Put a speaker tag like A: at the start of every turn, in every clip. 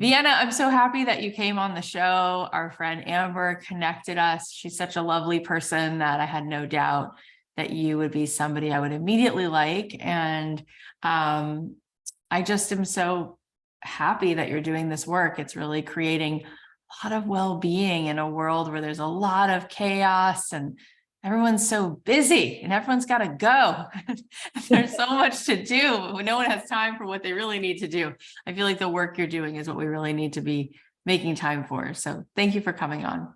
A: Vienna, I'm so happy that you came on the show. Our friend Amber connected us. She's such a lovely person that I had no doubt that you would be somebody I would immediately like. And I just am so happy that you're doing this work. It's really creating a lot of well-being in a world where there's a lot of chaos and everyone's so busy and everyone's got to go. There's so much to do. No one has time for what they really need to do. I feel like the work you're doing is what we really need to be making time for. So thank you for coming on.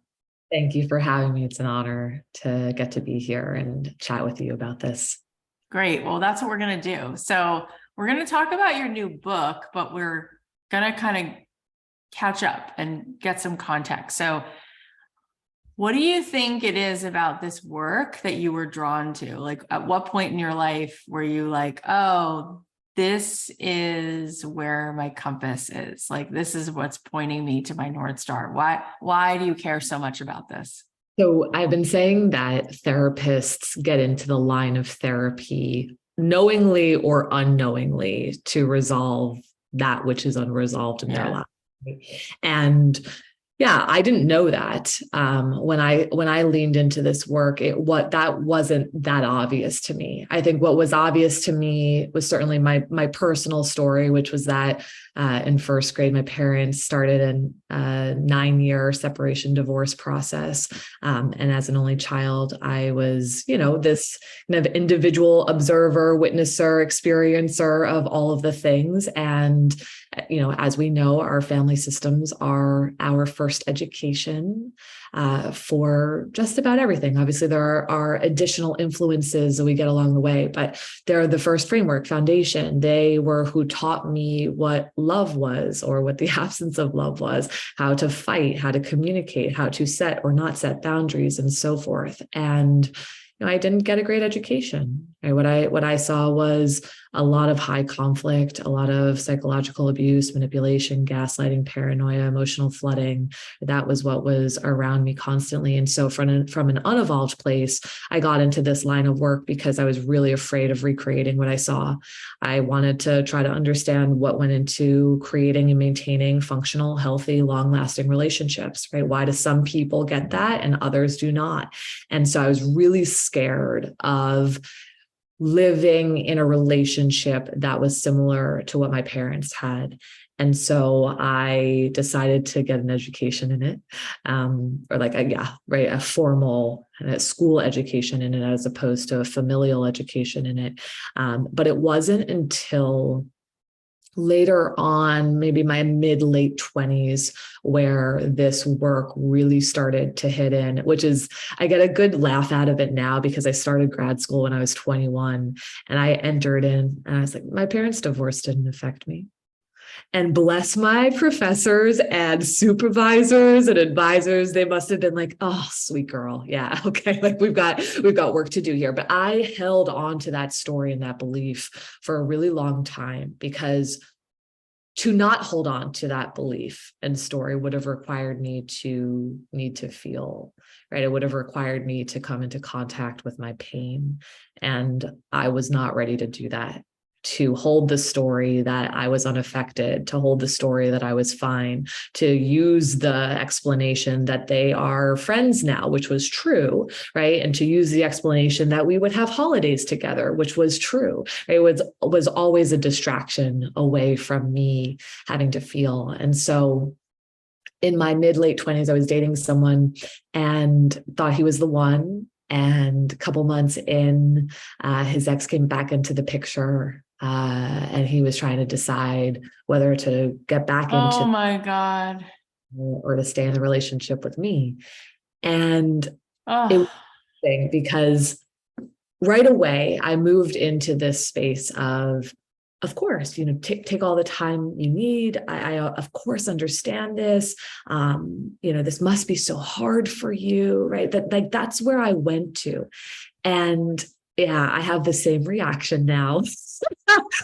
B: Thank you for having me. It's an honor to get to be here and chat with you about this.
A: Great. Well, that's what we're going to do. So we're going to talk about your new book, but we're going to kind of catch up and get some context. So what do you think it is about this work that you were drawn to? Like, at what point in your life were you like, oh, this is where my compass is? Like, this is what's pointing me to my North Star. Why do you care so much about this?
B: So I've been saying that therapists get into the line of therapy knowingly or unknowingly to resolve that which is unresolved in their life. And yeah, I didn't know that when I leaned into this work. That wasn't that obvious to me. I think what was obvious to me was certainly my personal story, which was that in first grade, my parents started a 9-year separation divorce process, and as an only child, I was this kind of individual observer, witnesser, experiencer of all of the things. And as we know, our family systems are our first education for just about everything. Obviously, there are additional influences that we get along the way, but they're the first framework, foundation. They were who taught me what love was, or what the absence of love was, how to fight, how to communicate, how to set or not set boundaries, and so forth. And I didn't get a great education. Right? What I saw was a lot of high conflict, a lot of psychological abuse, manipulation, gaslighting, paranoia, emotional flooding. That was what was around me constantly. And so from an unevolved place, I got into this line of work because I was really afraid of recreating what I saw. I wanted to try to understand what went into creating and maintaining functional, healthy, long-lasting relationships, right? Why do some people get that and others do not? And so I was really scared of living in a relationship that was similar to what my parents had. And so I decided to get an education in it, a formal school education in it, as opposed to a familial education in it. But it wasn't until later on, maybe my mid-late 20s, where this work really started to hit in, which is, I get a good laugh out of it now because I started grad school when I was 21 and I entered in and I was like, my parents' divorce didn't affect me. And bless my professors and supervisors and advisors, they must have been like, oh, sweet girl. Yeah. Okay. Like we've got work to do here. But I held on to that story and that belief for a really long time, because to not hold on to that belief and story would have required me to need to feel, right? It would have required me to come into contact with my pain. And I was not ready to do that. To hold the story that I was unaffected, to hold the story that I was fine, to use the explanation that they are friends now, which was true, right? And to use the explanation that we would have holidays together, which was true. Right? It was always a distraction away from me having to feel. And so in my mid-late 20s, I was dating someone and thought he was the one. And a couple months in, his ex came back into the picture. And he was trying to decide whether to get back into,
A: oh my God,
B: or to stay in the relationship with me. And it was interesting because right away I moved into this space of course, take all the time you need. I of course understand this. This must be so hard for you, right? That's where I went to. And yeah, I have the same reaction now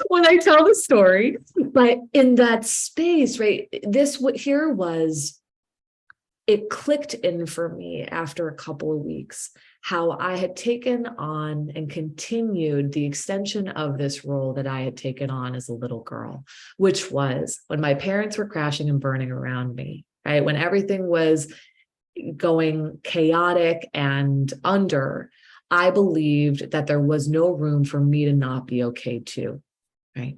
B: when I tell the story. But in that space, right, it clicked in for me after a couple of weeks how I had taken on and continued the extension of this role that I had taken on as a little girl, which was when my parents were crashing and burning around me, right? When everything was going chaotic and under, I believed that there was no room for me to not be okay too, right?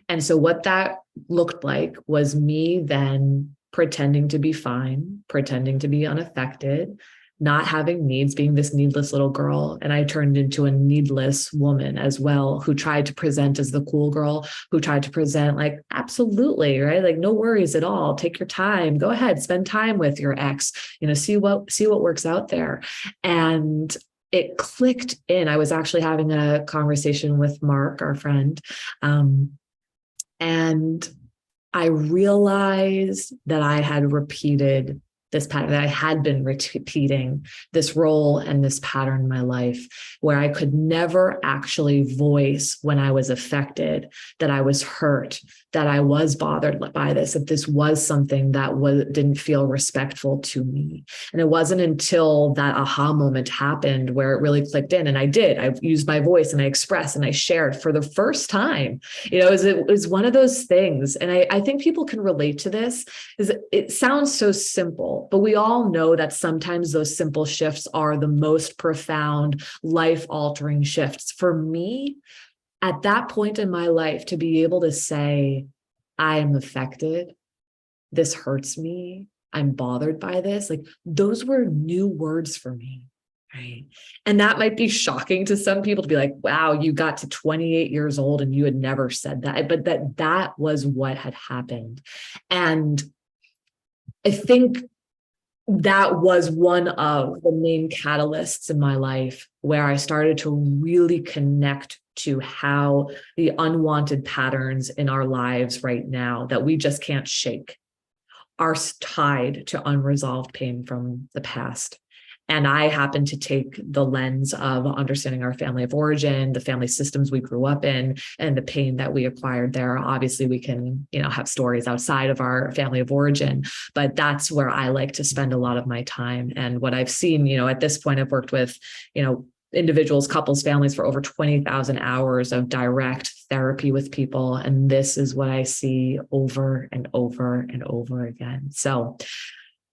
B: And so what that looked like was me then pretending to be fine, pretending to be unaffected, not having needs, being this needless little girl. And I turned into a needless woman as well, who tried to present as the cool girl, who tried to present like, absolutely, right? Like, no worries at all. Take your time. Go ahead, spend time with your ex, see what works out there. And it clicked in. I was actually having a conversation with Mark, our friend, and I realized that I had repeated this pattern, that I had been repeating this role and this pattern in my life, where I could never actually voice when I was affected, that I was hurt, that I was bothered by this, that this was something that didn't feel respectful to me. And it wasn't until that aha moment happened where it really clicked in. And I used my voice and I expressed and I shared for the first time. It was one of those things. And I think people can relate to this. It sounds so simple, but we all know that sometimes those simple shifts are the most profound, life-altering shifts. For me, at that point in my life, to be able to say, I am affected, this hurts me, I'm bothered by this, like, those were new words for me, right? And that might be shocking to some people to be like, wow, you got to 28 years old and you had never said that, but that was what had happened. And I think that was one of the main catalysts in my life where I started to really connect to how the unwanted patterns in our lives right now that we just can't shake are tied to unresolved pain from the past. And I happen to take the lens of understanding our family of origin, the family systems we grew up in, and the pain that we acquired there. Obviously, we can, have stories outside of our family of origin, but that's where I like to spend a lot of my time. And what I've seen, at this point, I've worked with, individuals, couples, families for over 20,000 hours of direct therapy with people. And this is what I see over and over and over again. So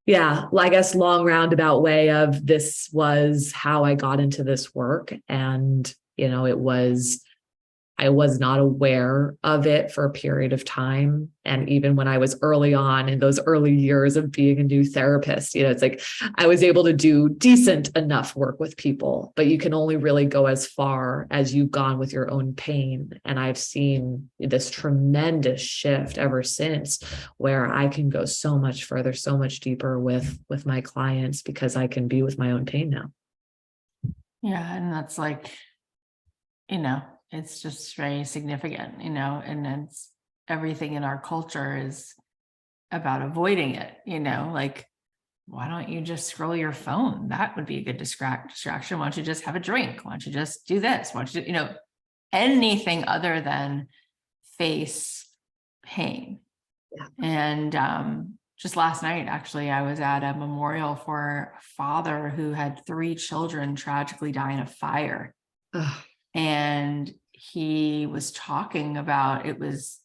B: yeah, I guess long roundabout way of this was how I got into this work. And, I was not aware of it for a period of time. And even when I was early on in those early years of being a new therapist, it's like I was able to do decent enough work with people, but you can only really go as far as you've gone with your own pain. And I've seen this tremendous shift ever since, where I can go so much further, so much deeper with my clients because I can be with my own pain now.
A: Yeah. And that's like, it's just very significant, and it's everything in our culture is about avoiding it, like, why don't you just scroll your phone? That would be a good distraction. Why don't you just have a drink? Why don't you just do this? Why don't you, anything other than face pain.
B: Yeah.
A: And just last night, actually, I was at a memorial for a father who had 3 children tragically die in a fire.
B: Ugh.
A: And he was talking about, it was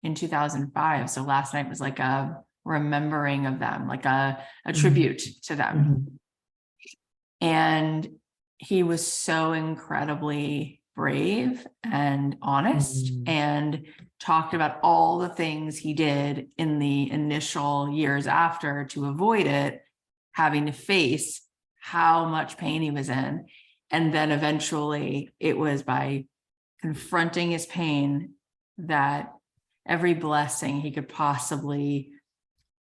A: in 2005. So last night was like a remembering of them, like a tribute to them.
B: Mm-hmm.
A: And he was so incredibly brave and honest, and talked about all the things he did in the initial years after to avoid it, having to face how much pain he was in. And then eventually it was by confronting his pain that every blessing he could possibly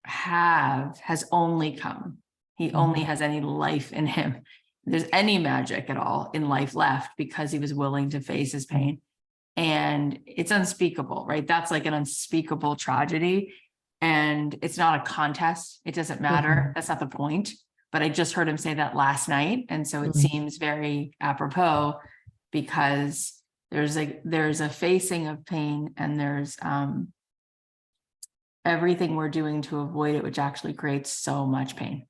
A: have has only come. He only has any life in him. There's any magic at all in life left because he was willing to face his pain. And it's unspeakable, right? That's like an unspeakable tragedy. And it's not a contest. It doesn't matter. That's not the point. But I just heard him say that last night. And so it seems very apropos because there's a facing of pain, and there's everything we're doing to avoid it, which actually creates so much pain.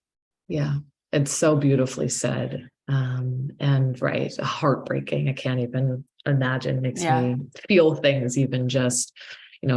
B: Yeah. It's so beautifully said. And right, heartbreaking. I can't even imagine, makes
A: Yeah.
B: me feel things even just,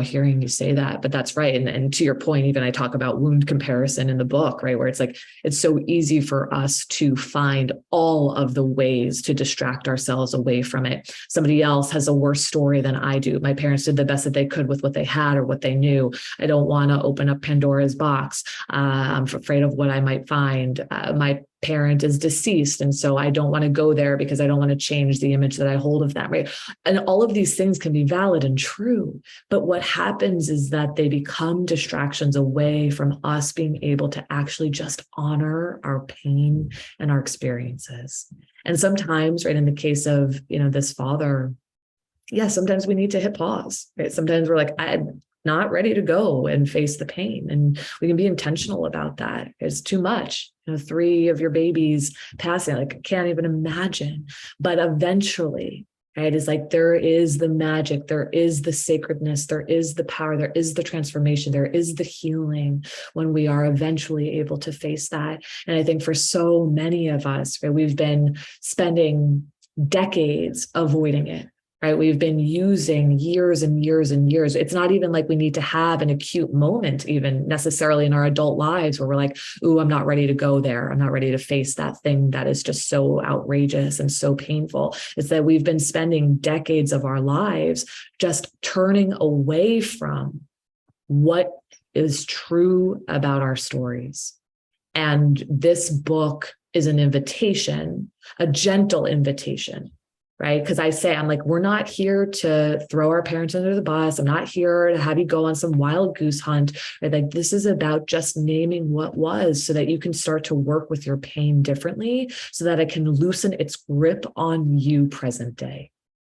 B: hearing you say that. But that's right. And to your point, even I talk about wound comparison in the book, right? Where it's like, it's so easy for us to find all of the ways to distract ourselves away from it. Somebody else has a worse story than I do. My parents did the best that they could with what they had or what they knew. I don't want to open up Pandora's box. I'm afraid of what I might find. My parent is deceased, and so I don't want to go there because I don't want to change the image that I hold of them, right? And all of these things can be valid and true, but what happens is that they become distractions away from us being able to actually just honor our pain and our experiences. And sometimes, right, in the case of, this father, yeah, sometimes we need to hit pause, right? Sometimes we're like, I'm not ready to go and face the pain. And we can be intentional about that. It's too much. 3 of your babies passing, like, I can't even imagine. But eventually, right, it's like there is the magic, there is the sacredness, there is the power, there is the transformation, there is the healing when we are eventually able to face that. And I think for so many of us, right, we've been spending decades avoiding it. Right. We've been using years and years and years. It's not even like we need to have an acute moment, even necessarily in our adult lives, where we're like, ooh, I'm not ready to go there. I'm not ready to face that thing that is just so outrageous and so painful. It's that we've been spending decades of our lives just turning away from what is true about our stories. And this book is an invitation, a gentle invitation, right? Because I'm like, we're not here to throw our parents under the bus. I'm not here to have you go on some wild goose hunt. Right? Like, this is about just naming what was so that you can start to work with your pain differently so that it can loosen its grip on you present day.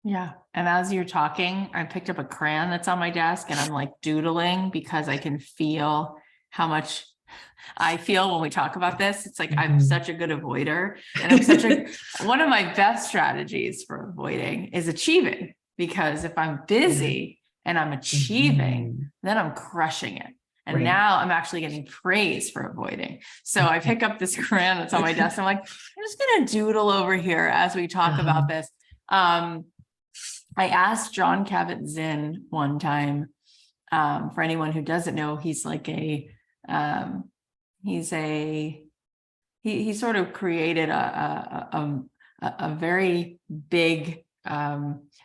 A: Yeah. And as you're talking, I picked up a crayon that's on my desk and I'm like doodling because I can feel how much I feel when we talk about this. It's like, I'm such a good avoider, and I'm one of my best strategies for avoiding is achieving, because if I'm busy and I'm achieving, then I'm crushing it. And now I'm actually getting praise for avoiding. So I pick up this crayon that's on my desk. I'm like, I'm just going to doodle over here as we talk about this. I asked John Kabat-Zinn one time, for anyone who doesn't know, he's like he sort of created a very big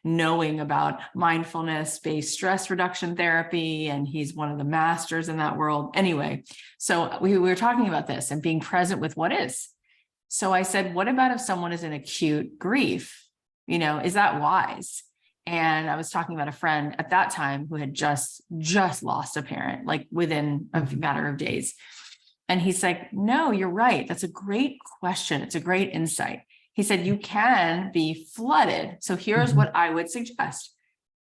A: knowing about mindfulness-based stress reduction therapy, and he's one of the masters in that world. Anyway, so we were talking about this and being present with what is. So I said, what about if someone is in acute grief? Is that wise? And I was talking about a friend at that time who had just lost a parent, like within a matter of days. And he's like, no, you're right. That's a great question. It's a great insight. He said, you can be flooded. So here's what I would suggest.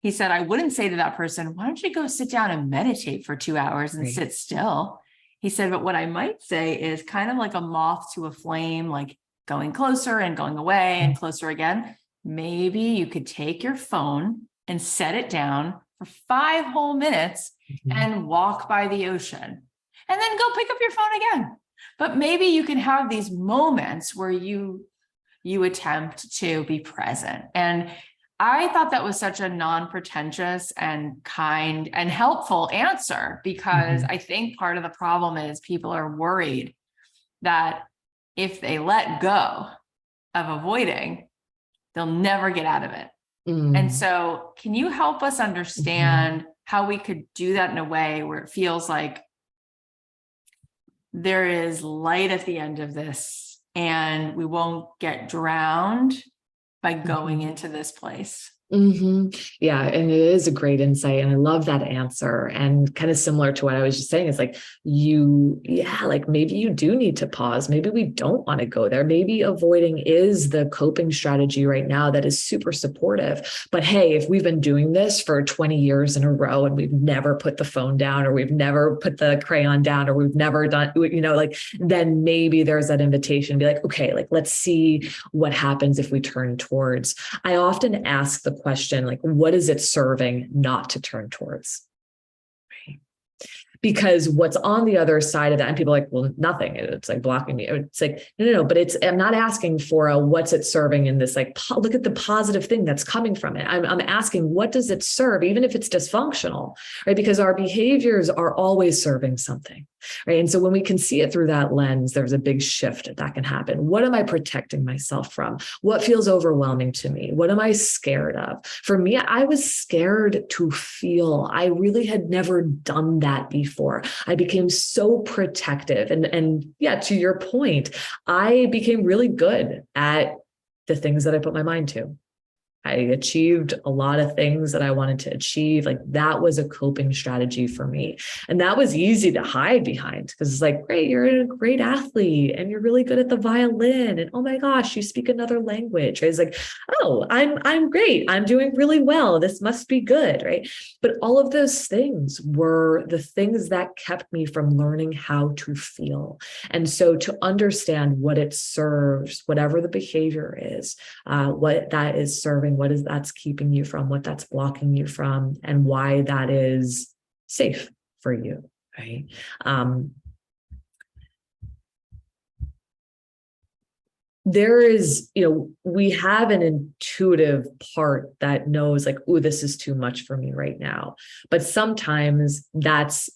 A: He said, I wouldn't say to that person, why don't you go sit down and meditate for 2 hours and sit still? He said, but what I might say is kind of like a moth to a flame, like going closer and going away and closer again. Maybe you could take your phone and set it down for 5 whole minutes and walk by the ocean, and then go pick up your phone again. But maybe you can have these moments where you attempt to be present. And I thought that was such a non-pretentious and kind and helpful answer, because I think part of the problem is people are worried that if they let go of avoiding, they'll never get out of it. And so can you help us understand how we could do that in a way where it feels like there is light at the end of this and we won't get drowned by going into this place?
B: Yeah. And it is a great insight. And I love that answer. And kind of similar to what I was just saying, is like, like maybe you do need to pause. Maybe we don't want to go there. Maybe avoiding is the coping strategy right now that is super supportive. But hey, if we've been doing this for 20 years in a row and we've never put the phone down, or we've never put the crayon down, or we've never done, then maybe there's that invitation to be like, okay, like, let's see what happens if we turn towards. I often ask the question, like, what is it serving not to turn towards? Right. Because what's on the other side of that, and people are like, well, nothing. It's like blocking me. It's like, no. But I'm not asking for a what's it serving in this, like, look at the positive thing that's coming from it. I'm asking, what does it serve, even if it's dysfunctional, right? Because our behaviors are always serving something, right? And so when we can see it through that lens, there's a big shift that can happen. What am I protecting myself from? What feels overwhelming to me? What am I scared of? For me, I was scared to feel. I really had never done that before. I became so protective. And yeah, to your point, I became really good at the things that I put my mind to. I achieved a lot of things that I wanted to achieve. Like, that was a coping strategy for me. And that was easy to hide behind, because it's like, great, you're a great athlete and you're really good at the violin. And oh my gosh, you speak another language. Right? It's like, oh, I'm great. I'm doing really well. This must be good. Right. But all of those things were the things that kept me from learning how to feel. And so to understand what it serves, whatever the behavior is, what that is serving, what is that's keeping you from, what that's blocking you from, and why that is safe for you, right? There is, we have an intuitive part that knows like, oh, this is too much for me right now. But sometimes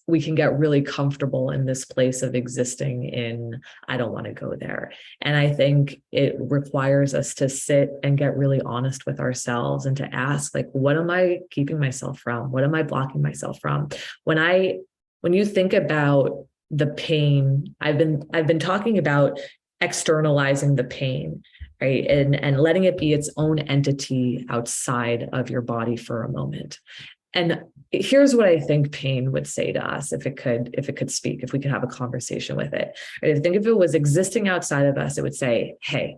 B: we can get really comfortable in this place of existing in, I don't want to go there. And I think it requires us to sit and get really honest with ourselves and to ask, like, what am I keeping myself from? What am I blocking myself from? When you think about the pain, I've been talking about externalizing the pain, right? And letting it be its own entity outside of your body for a moment. And here's what I think pain would say to us if it could speak, if we could have a conversation with it. Right? I think if it was existing outside of us, it would say, hey,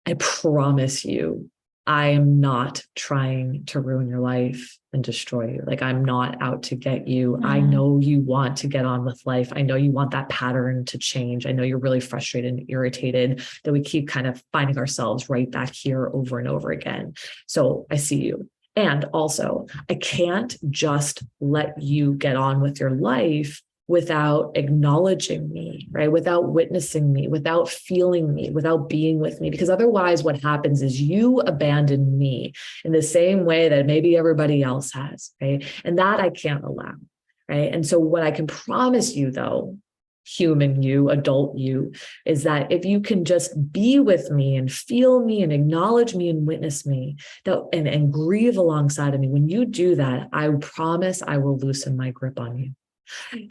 B: I promise you, I am not trying to ruin your life and destroy you. Like, I'm not out to get you. Mm. I know you want to get on with life. I know you want that pattern to change. I know you're really frustrated and irritated that we keep kind of finding ourselves right back here over and over again. So I see you. And also, I can't just let you get on with your life without acknowledging me, right? Without witnessing me, without feeling me, without being with me. Because otherwise what happens is you abandon me in the same way that maybe everybody else has, right? And that I can't allow, right? And so what I can promise you though, human you, adult you, is that if you can just be with me and feel me and acknowledge me and witness me and grieve alongside of me, when you do that, I promise I will loosen my grip on you.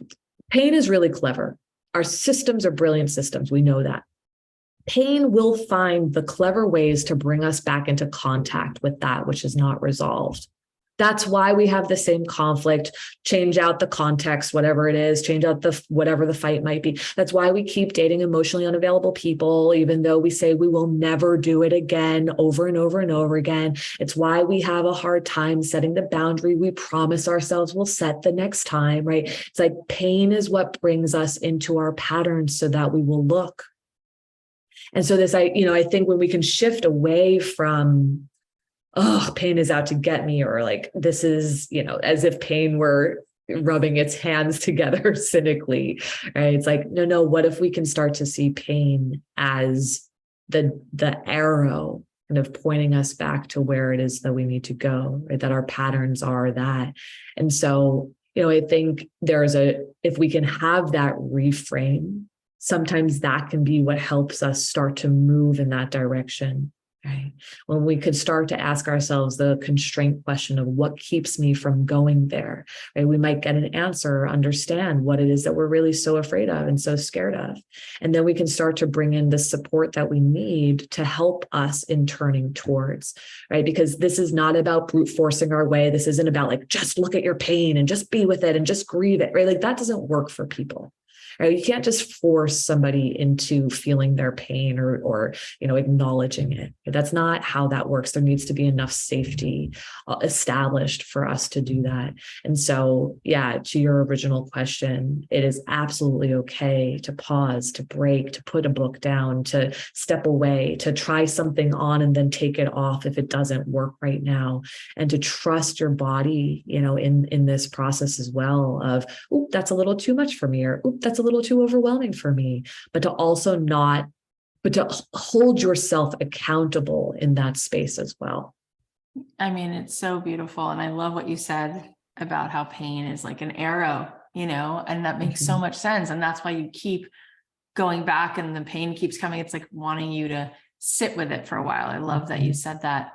B: Pain is really clever. Our systems are brilliant systems. We know that. Pain will find the clever ways to bring us back into contact with that which is not resolved. That's why we have the same conflict, change out the context, whatever it is, change out whatever the fight might be. That's why we keep dating emotionally unavailable people, even though we say we will never do it again over and over and over again. It's why we have a hard time setting the boundary we promise ourselves we'll set the next time, right? It's like pain is what brings us into our patterns so that we will look. And so I think when we can shift away from, oh, pain is out to get me, or like, this is, as if pain were rubbing its hands together cynically, right? It's like, no, what if we can start to see pain as the arrow kind of pointing us back to where it is that we need to go, right? That our patterns are that. And so, I think if we can have that reframe, sometimes that can be what helps us start to move in that direction. Right? When we could start to ask ourselves the constraint question of what keeps me from going there, right? We might get an answer or understand what it is that we're really so afraid of and so scared of. And then we can start to bring in the support that we need to help us in turning towards, right? Because this is not about brute forcing our way. This isn't about like, just look at your pain and just be with it and just grieve it, right? Like that doesn't work for people. Right? You can't just force somebody into feeling their pain or acknowledging it. That's not how that works. There needs to be enough safety established for us to do that. And so, yeah, to your original question, it is absolutely okay to pause, to break, to put a book down, to step away, to try something on and then take it off if it doesn't work right now, and to trust your body, in this process as well of, oh, that's a little too much for me, or oh, that's a little too overwhelming for me, but to hold yourself accountable in that space as well.
A: I mean, it's so beautiful. And I love what you said about how pain is like an arrow, and that makes so much sense. And that's why you keep going back and the pain keeps coming. It's like wanting you to sit with it for a while. I love that you said that.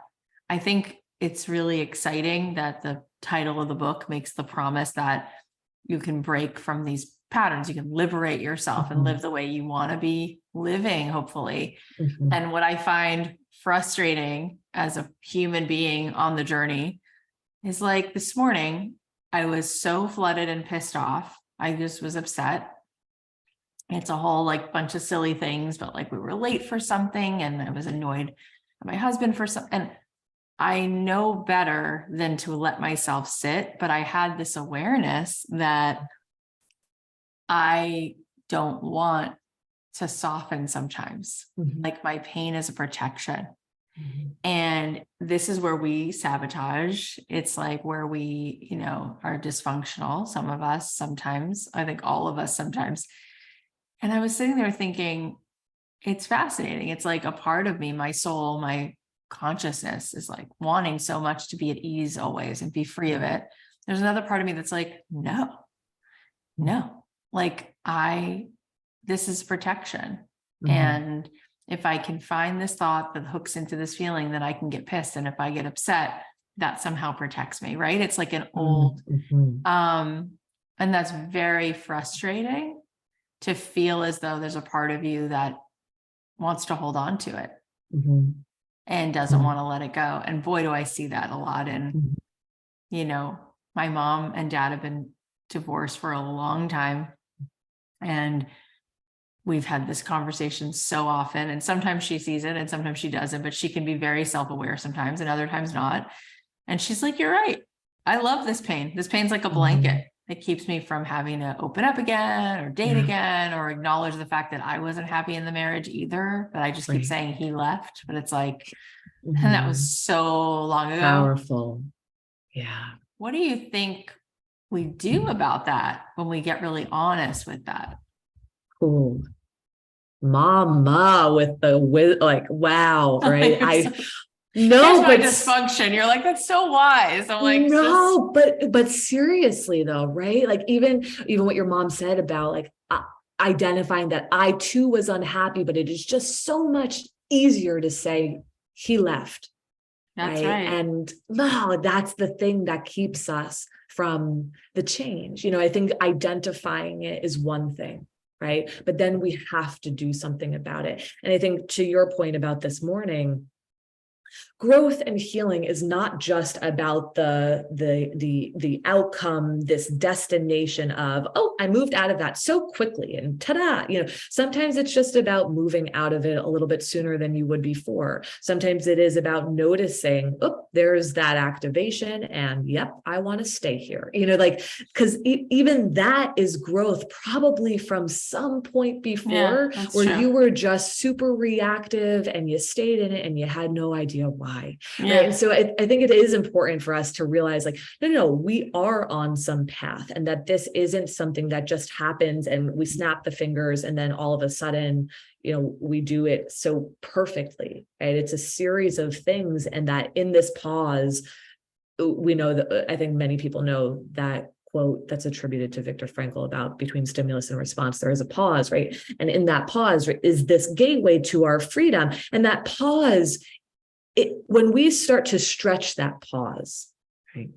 A: I think it's really exciting that the title of the book makes the promise that you can break from these patterns. You can liberate yourself and live the way you want to be living, hopefully. And what I find frustrating as a human being on the journey is like this morning, I was so flooded and pissed off. I just was upset. It's a whole like bunch of silly things, but like we were late for something and I was annoyed at my husband for something. And I know better than to let myself sit, but I had this awareness that I don't want to soften sometimes. Like my pain is a protection. And this is where we sabotage. It's like where we, are dysfunctional. Some of us sometimes, I think all of us sometimes. And I was sitting there thinking, it's fascinating. It's like a part of me, my soul, my consciousness is like wanting so much to be at ease always and be free of it. There's another part of me that's like, no, like this is protection. And if I can find this thought that hooks into this feeling, then I can get pissed. And if I get upset, that somehow protects me, right? It's like an old, and that's very frustrating to feel as though there's a part of you that wants to hold on to it and doesn't want to let it go. And boy, do I see that a lot. And, my mom and dad have been divorced for a long time. And we've had this conversation so often, and sometimes she sees it and sometimes she doesn't, but she can be very self-aware sometimes and other times not. And she's like, you're right. I love this pain. This pain's like a blanket. It keeps me from having to open up again or date again or acknowledge the fact that I wasn't happy in the marriage either, but I just keep saying he left. But it's like, and that was so long ago.
B: Powerful. Yeah.
A: What do you think we do about that when we get really honest with that?
B: Cool. Mama with wow, right? No,
A: but dysfunction. You're like, that's so wise. I'm like,
B: no, but seriously though, right? Like even what your mom said about like identifying that I too was unhappy, but it is just so much easier to say he left.
A: That's right.
B: And no, that's the thing that keeps us from the change. I think identifying it is one thing, right? But then we have to do something about it. And I think to your point about this morning, growth and healing is not just about the outcome, this destination of, oh, I moved out of that so quickly and ta-da. Sometimes it's just about moving out of it a little bit sooner than you would before. Sometimes it is about noticing, oh, there's that activation and yep, I want to stay here. Because even that is growth probably from some point before where you were just super reactive and you stayed in it and you had no idea why. Right? And so I think it is important for us to realize like, no, we are on some path and that this isn't something that just happens and we snap the fingers and then all of a sudden, we do it so perfectly, right? It's a series of things. And that in this pause, we know that I think many people know that quote that's attributed to Viktor Frankl about between stimulus and response, there is a pause, right? And in that pause is this gateway to our freedom. And that pause, when we start to stretch that pause, right,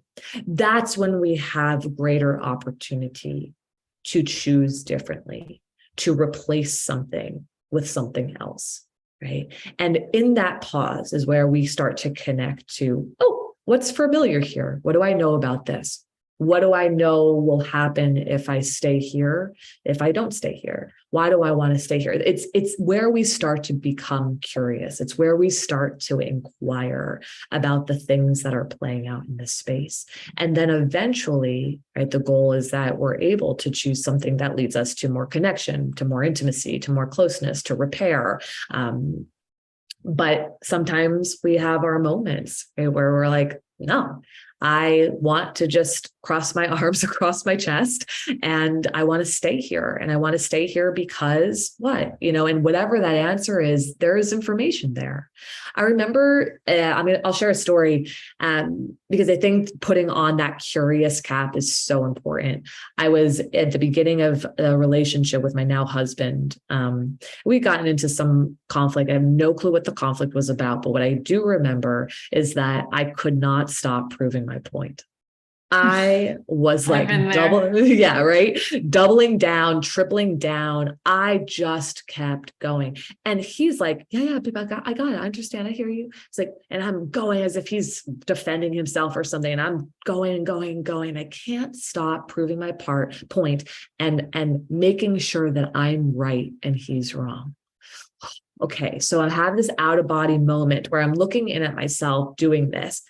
B: that's when we have greater opportunity to choose differently, to replace something with something else, right? And in that pause is where we start to connect to, oh, what's familiar here? What do I know about this? What do I know will happen if I stay here? If I don't stay here? Why do I want to stay here? It's where we start to become curious. It's where we start to inquire about the things that are playing out in this space. And then eventually, right, the goal is that we're able to choose something that leads us to more connection, to more intimacy, to more closeness, to repair. But sometimes we have our moments, right, where we're like, no, I want to just cross my arms across my chest and I want to stay here. And I want to stay here because what, and whatever that answer is, there is information there. I remember, I'll share a story because I think putting on that curious cap is so important. I was at the beginning of a relationship with my now husband. We'd gotten into some conflict. I have no clue what the conflict was about, but what I do remember is that I could not stop proving my point. I was like doubling down, tripling down. I just kept going. And he's like, yeah, babe, I got it. I understand. I hear you. It's like, and I'm going as if he's defending himself or something. And I'm going and going and going. I can't stop proving my point and making sure that I'm right and he's wrong. Okay, so I have this out of body moment where I'm looking in at myself doing this.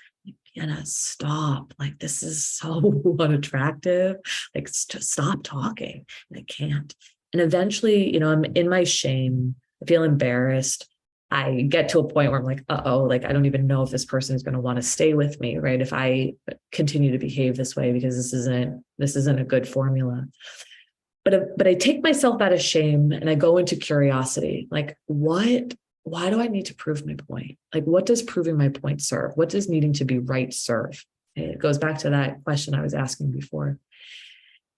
B: Vienna, stop. Like, this is so unattractive. Like, stop talking. And I can't. And eventually, I'm in my shame. I feel embarrassed. I get to a point where I'm like, like, I don't even know if this person is going to want to stay with me, right? If I continue to behave this way, because this isn't a good formula. But I take myself out of shame and I go into curiosity. Like, why do I need to prove my point? Like, what does proving my point serve? What does needing to be right serve? It goes back to that question I was asking before.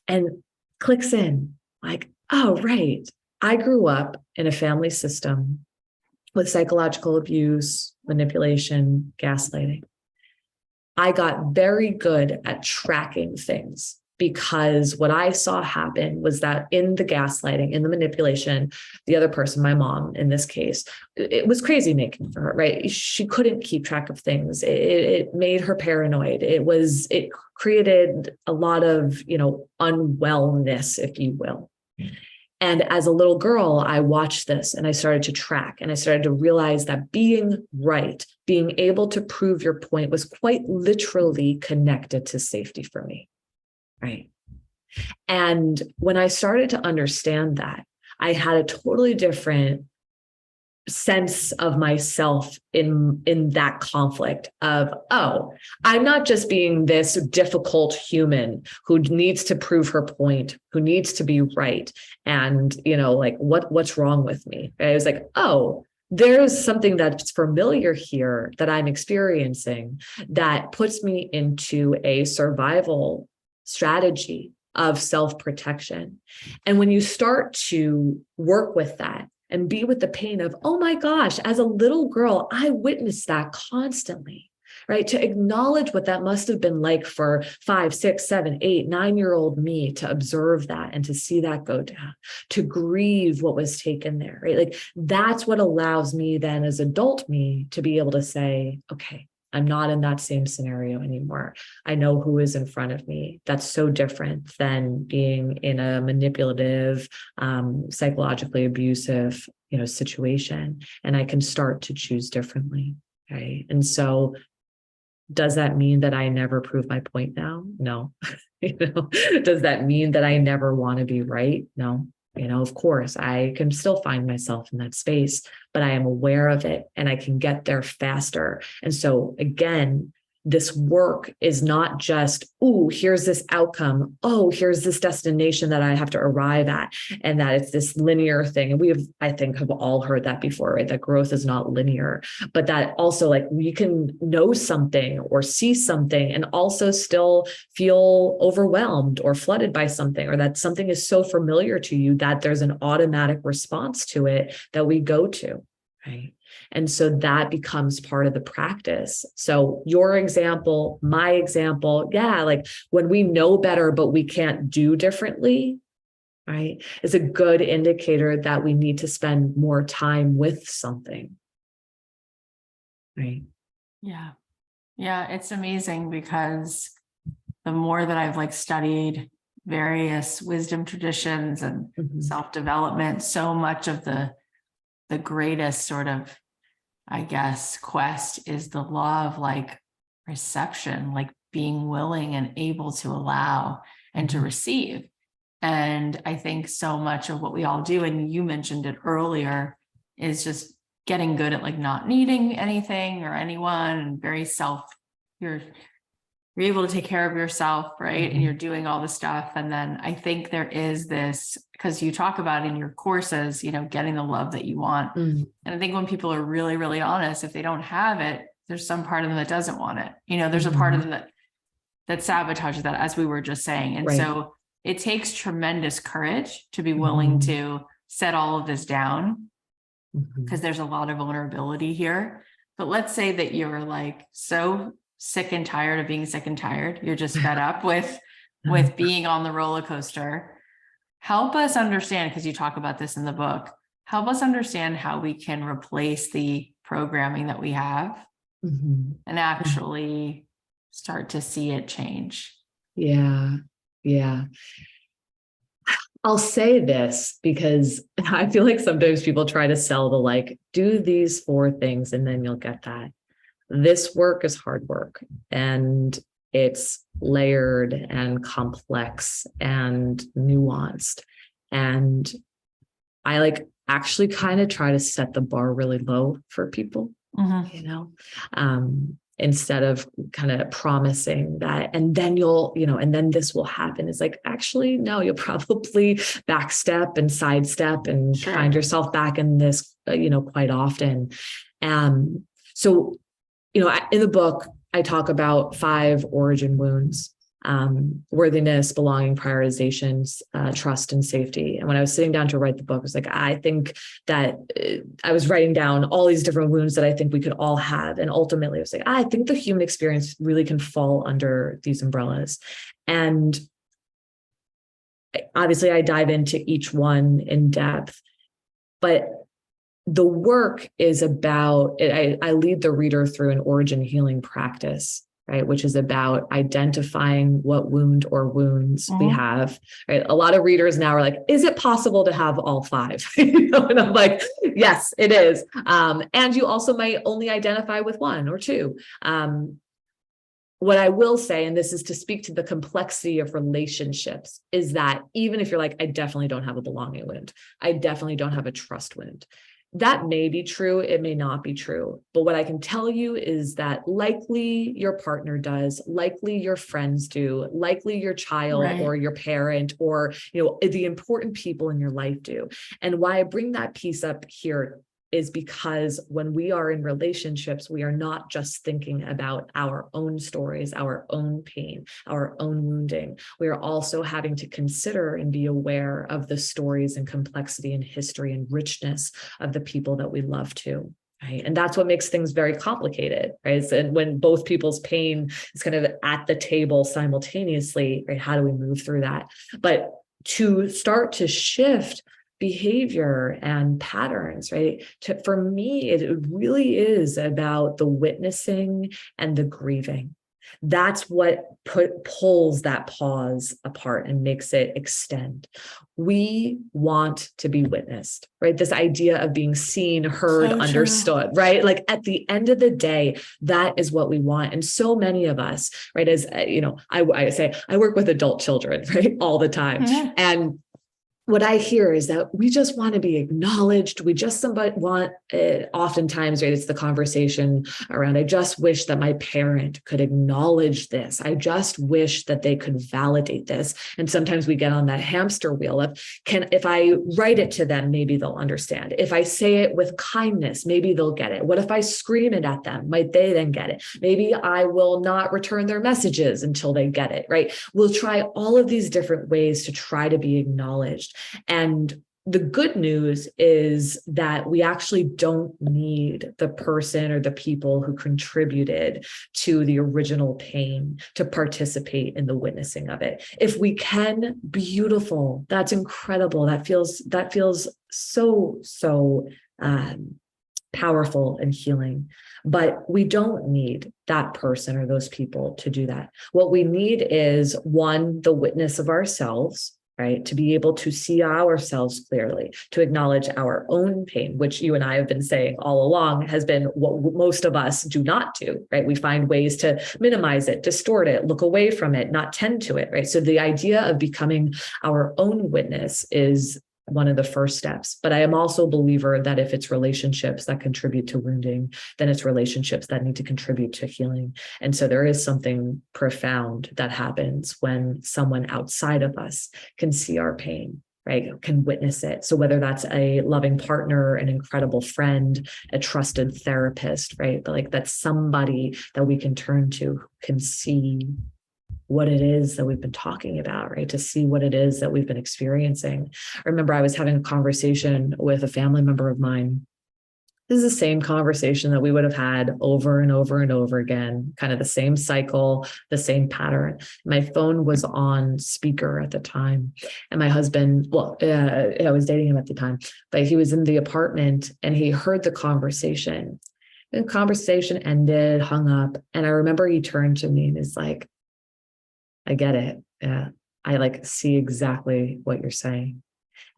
B: And clicks in like, oh, right. I grew up in a family system with psychological abuse, manipulation, gaslighting. I got very good at tracking things, because what I saw happen was that in the gaslighting, in the manipulation, the other person, my mom in this case, it was crazy making for her, right? She couldn't keep track of things. It made her paranoid. It created a lot of, unwellness, if you will. And as a little girl, I watched this and I started to track and I started to realize that being right, being able to prove your point was quite literally connected to safety for me. Right. And when I started to understand that, I had a totally different sense of myself in that conflict of, oh, I'm not just being this difficult human who needs to prove her point, who needs to be right. And, like, what's wrong with me? I was like, oh, there's something that's familiar here that I'm experiencing that puts me into a survival strategy of self-protection. And when you start to work with that and be with the pain of, oh my gosh, as a little girl, I witnessed that constantly, right? To acknowledge what that must have been like for 5, 6, 7, 8, 9-year-old me, to observe that and to see that go down, to grieve what was taken there, right? Like, that's what allows me then as adult me to be able to say, okay, I'm not in that same scenario anymore. I know who is in front of me. That's so different than being in a manipulative, psychologically abusive, situation. And I can start to choose differently. Okay. And so does that mean that I never prove my point now? No. Does that mean that I never want to be right? No. Of course, I can still find myself in that space, but I am aware of it and I can get there faster. And so again, this work is not just, oh, here's this outcome. Oh, here's this destination that I have to arrive at, and that it's this linear thing. And I think, have all heard that before, right? That growth is not linear, but that also, like, we can know something or see something and also still feel overwhelmed or flooded by something, or that something is so familiar to you that there's an automatic response to it that we go to, right? And so that becomes part of the practice. So your example, my example, yeah, like when we know better, but we can't do differently, right, is a good indicator that we need to spend more time with something, right?
A: Yeah. Yeah, it's amazing because the more that I've like studied various wisdom traditions and self-development, so much of the greatest sort of, I guess, quest is the law of like reception, like being willing and able to allow and to receive. And I think so much of what we all do, and you mentioned it earlier, is just getting good at like not needing anything or anyone, and very you're able to take care of yourself, right? And you're doing all the stuff. And then I think there is this, because you talk about in your courses, you know, getting the love that you want. And I think when people are really, really honest, if they don't have it, there's some part of them that doesn't want it. You know, there's a part of them that sabotages that, as we were just saying. And so it takes tremendous courage to be willing to set all of this down, because there's a lot of vulnerability here. But let's say that you're like so sick and tired of being sick and tired. You're just fed up with being on the roller coaster. Help us understand, because you talk about this in the book, help us understand how we can replace the programming that we have and actually start to see it change.
B: Yeah. I'll say this because I feel like sometimes people try to sell the like, do these 4 things and then you'll get that. This work is hard work, and it's layered and complex and nuanced. And I like actually kind of try to set the bar really low for people, you know, instead of kind of promising that, and then you'll, you know, and then this will happen. It's like, actually, no, you'll probably backstep and sidestep and find yourself back in this, you know, quite often. So, you know, in the book, I talk about 5 origin wounds: worthiness, belonging, prioritizations, trust, and safety. And when I was sitting down to write the book, I was like, I think that I was writing down all these different wounds that I think we could all have. And ultimately I was like, I think the human experience really can fall under these umbrellas. And obviously I dive into each one in depth, but the work is about, I lead the reader through an origin healing practice, right? Which is about identifying what wound or wounds we have, right? A lot of readers now are like, is it possible to have all 5? You know, and I'm like, yes, it is. And you also might only identify with 1 or 2. What I will say, and this is to speak to the complexity of relationships, is that even if you're like, I definitely don't have a belonging wound, I definitely don't have a trust wound, that may be true, it may not be true. But what I can tell you is that likely your partner does, likely your friends do, likely your child or your parent, or, you know, the important people in your life do. And why I bring that piece up here is because when we are in relationships, we are not just thinking about our own stories, our own pain, our own wounding. We are also having to consider and be aware of the stories and complexity and history and richness of the people that we love too. Right. And that's what makes things very complicated, right? And when both people's pain is kind of at the table simultaneously, right? How do we move through that? But to start to shift behavior and patterns, right? For me, it really is about the witnessing and the grieving. That's what pulls that pause apart and makes it extend. We want to be witnessed, right? This idea of being seen, heard, understood, right? Like at the end of the day, that is what we want. And so many of us, right? As you know, I say, I work with adult children, right? All the time. And what I hear is that we just want to be acknowledged. We just want, oftentimes, right, it's the conversation around, I just wish that my parent could acknowledge this. I just wish that they could validate this. And sometimes we get on that hamster wheel of, if I write it to them, maybe they'll understand. If I say it with kindness, maybe they'll get it. What if I scream it at them? Might they then get it? Maybe I will not return their messages until they get it, right? We'll try all of these different ways to try to be acknowledged. And the good news is that we actually don't need the person or the people who contributed to the original pain to participate in the witnessing of it. If we can, beautiful. That's incredible. That feels so powerful and healing. But we don't need that person or those people to do that. What we need is, one, the witness of ourselves, right? To be able to see ourselves clearly, to acknowledge our own pain, which you and I have been saying all along has been what most of us do not do, right? We find ways to minimize it, distort it, look away from it, not tend to it, right? So the idea of becoming our own witness is one of the first steps. But I am also a believer that if it's relationships that contribute to wounding, then it's relationships that need to contribute to healing. And so there is something profound that happens when someone outside of us can see our pain, right? Can witness it. So whether that's a loving partner, an incredible friend, a trusted therapist, right? But like that's somebody that we can turn to who can see what it is that we've been talking about, right? To see what it is that we've been experiencing. I remember I was having a conversation with a family member of mine. This is the same conversation that we would have had over and over and over again, kind of the same cycle, the same pattern. My phone was on speaker at the time. And my husband, I was dating him at the time, but he was in the apartment and he heard the conversation. The conversation ended, hung up. And I remember he turned to me and is like, I get it. Yeah. I like see exactly what you're saying.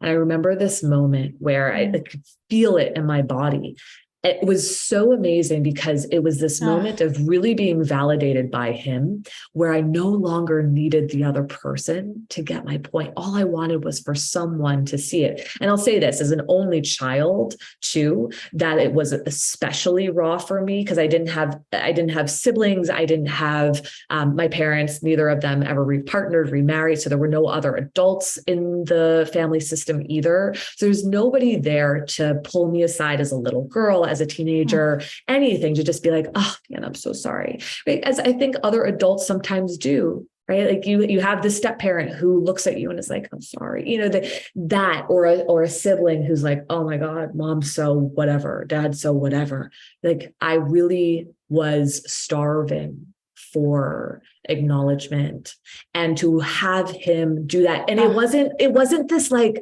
B: And I remember this moment where I could feel it in my body. It was so amazing because it was this moment of really being validated by him, where I no longer needed the other person to get my point. All I wanted was for someone to see it. And I'll say this as an only child too, that it was especially raw for me because I didn't have siblings. I didn't have my parents, neither of them ever repartnered, remarried. So there were no other adults in the family system either. So there's nobody there to pull me aside as a little girl, as a teenager, anything, to just be like, oh man, I'm so sorry. Right? As I think other adults sometimes do, right? Like you have the step parent who looks at you and is like, I'm sorry, that or a sibling who's like, oh my God, mom, so whatever, dad, so whatever. Like I really was starving for acknowledgement and to have him do that. And it wasn't this like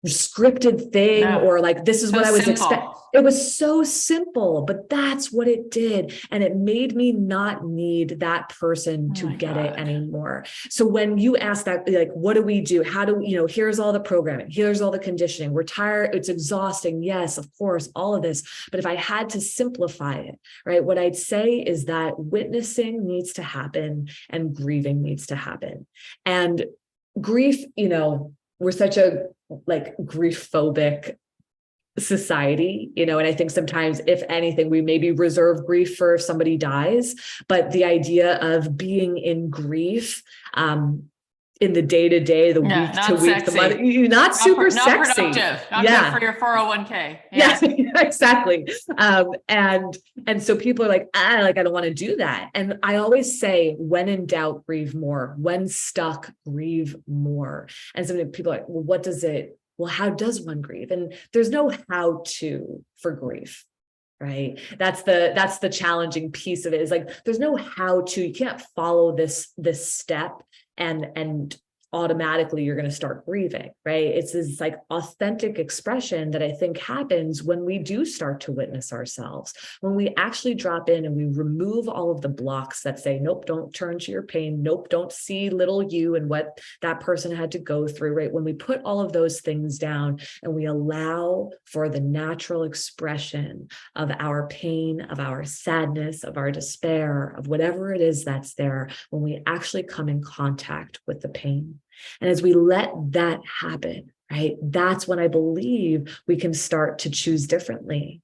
B: scripted thing or like, this is
A: so
B: what I was
A: simple.
B: expecting. It was so simple, but that's what it did. And it made me not need that person to get it anymore. So when you ask that, like, what do we do? How do we, here's all the programming, here's all the conditioning. We're tired. It's exhausting. Yes, of course, all of this. But if I had to simplify it, right, what I'd say is that witnessing needs to happen and grieving needs to happen. And grief, we're such a like grief phobic society, and I think sometimes, if anything, we maybe reserve grief for if somebody dies, but the idea of being in grief, in the day-to-day, the week to week, the month, not super sexy.
A: Not productive. Not good for your 401k.
B: Yeah, exactly. And so people are like, I don't want to do that. And I always say, when in doubt, grieve more. When stuck, grieve more. And so people are like, well, how does one grieve? And there's no how to for grief. Right. That's the challenging piece of it, is like, there's no how to, you can't follow this step and automatically you're going to start grieving, right? It's this like authentic expression that I think happens when we do start to witness ourselves, when we actually drop in and we remove all of the blocks that say, nope, don't turn to your pain. Nope, don't see little you and what that person had to go through, right? When we put all of those things down and we allow for the natural expression of our pain, of our sadness, of our despair, of whatever it is that's there, when we actually come in contact with the pain. And as we let that happen, right, that's when I believe we can start to choose differently,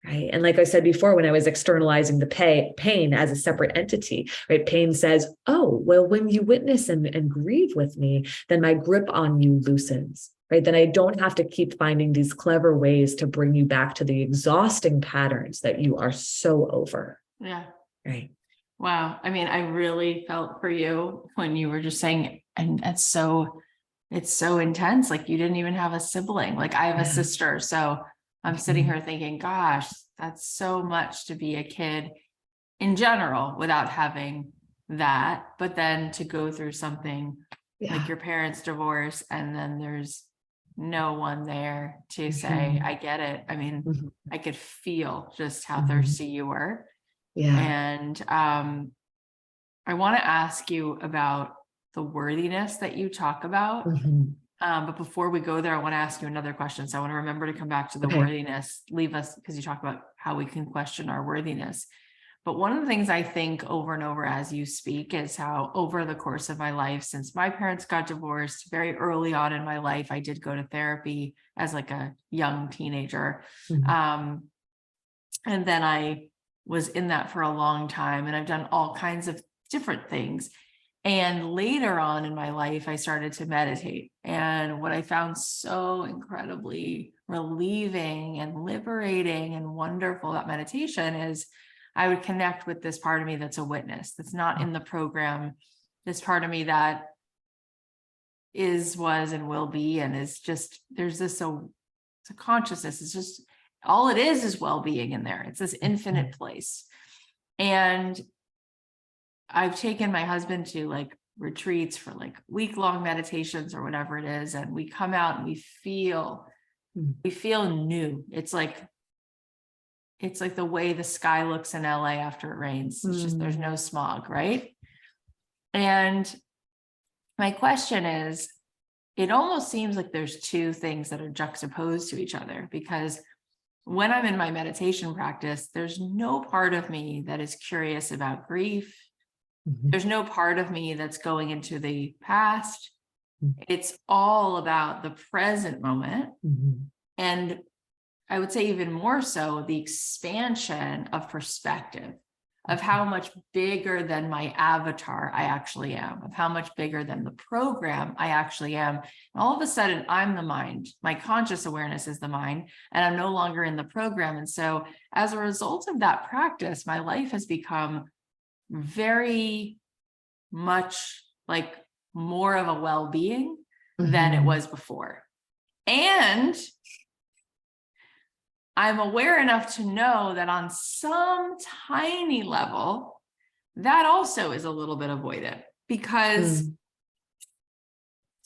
B: right? And like I said before, when I was externalizing the pain as a separate entity, right, pain says, oh, well, when you witness and grieve with me, then my grip on you loosens, right? Then I don't have to keep finding these clever ways to bring you back to the exhausting patterns that you are so over.
A: Yeah.
B: Right.
A: Wow. I mean, I really felt for you when you were just saying, and it's so intense. Like you didn't even have a sibling. Like I have a sister. So I'm sitting here thinking, gosh, that's so much to be a kid in general without having that. But then to go through something like your parents' divorce, and then there's no one there to say, I get it. I mean,
B: Mhm.
A: I could feel just how
B: Mhm.
A: thirsty you were.
B: Yeah.
A: And I want to ask you about the worthiness that you talk about.
B: Mhm.
A: But before we go there, I want to ask you another question. So I want to remember to come back to the
B: Okay.
A: worthiness, leave us, because you talk about how we can question our worthiness. But one of the things I think over and over as you speak is how over the course of my life, since my parents got divorced very early on in my life, I did go to therapy as like a young teenager.
B: Mhm.
A: And then I was in that for a long time, and I've done all kinds of different things. And later on in my life, I started to meditate. And what I found so incredibly relieving and liberating and wonderful about meditation is I would connect with this part of me that's a witness, that's not in the program, this part of me that is, was, and will be, and is just, there's this, so it's a consciousness. It's just, all it is well-being in there. It's this infinite place. And I've taken my husband to like retreats for like week-long meditations or whatever it is. And we come out and we feel new. It's like the way the sky looks in LA after it rains. It's just, there's no smog, right? And my question is, it almost seems like there's two things that are juxtaposed to each other, because when I'm in my meditation practice, there's no part of me that is curious about grief. There's no part of me that's going into the past. It's all about the present moment. And I would say even more so, the expansion of perspective, of how much bigger than my avatar I actually am, of how much bigger than the program I actually am. And all of a sudden, I'm the mind. My conscious awareness is the mind, and I'm no longer in the program. And so as a result of that practice, my life has become very much like more of a well-being than it was before. And I'm aware enough to know that on some tiny level, that also is a little bit avoidant, because